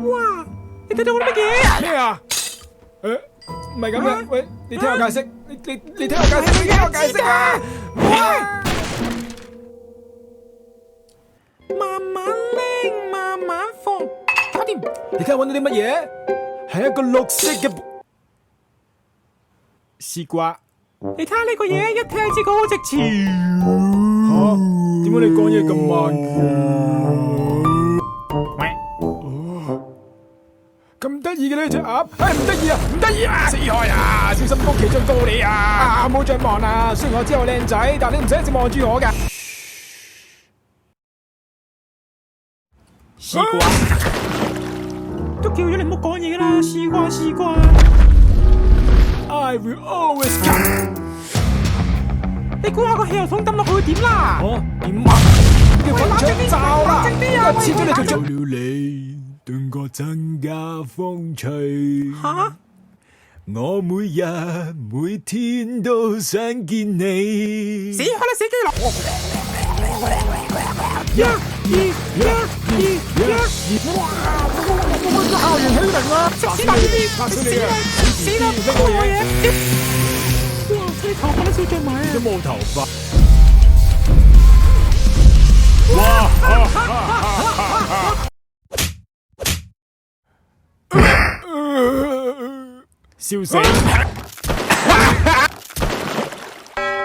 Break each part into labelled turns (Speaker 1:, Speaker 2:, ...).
Speaker 1: 哇！你睇到我啲乜嘢？
Speaker 2: 咩啊？唔係咁嘅，喂，你聽我解釋，你聽我解釋，你聽我解釋啊！
Speaker 1: 慢慢拎，慢慢放，搞掂。
Speaker 2: 你睇下搵到啲乜嘢？係一個綠色嘅絲瓜。
Speaker 1: 你睇下呢個嘢，一聽知佢好值錢。
Speaker 2: 吓？點解你講嘢咁慢嘅？咁得意嘅呢隻鴨，唔得意啊，唔得意啊！死開啊！小心高企將告你啊！唔好再望啦，雖然我知我靚仔，但你唔使一直望住我噶。
Speaker 1: 絲瓜都叫咗你唔好講嘢啦，絲瓜絲瓜。
Speaker 2: I will always come。
Speaker 1: 你估下個汽油桶抌落去會點啦？
Speaker 2: 點啊？叫粉腸罩啦！一切咗你就做了你，頓覺增加風趣。
Speaker 1: 吓！
Speaker 2: 我每日每天都想見你。
Speaker 1: 死開啦！死機啦！
Speaker 2: 校園欺凌啊！
Speaker 1: 食屎啦！
Speaker 2: 嚇死你啊！
Speaker 1: 死啦！唔好嘢！哇！你頭髮都少着埋啊！
Speaker 2: 都冇頭髮。笑死！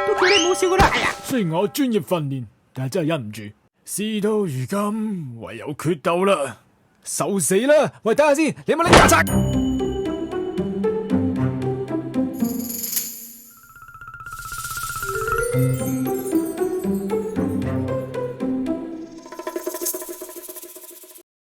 Speaker 1: 都叫你唔好笑噶啦！哎呀！
Speaker 2: 雖然我有專業訓練，但係真係忍唔住。事到如今，唯有決鬥啦！受死啦！喂，等下先，你有冇拎架撐？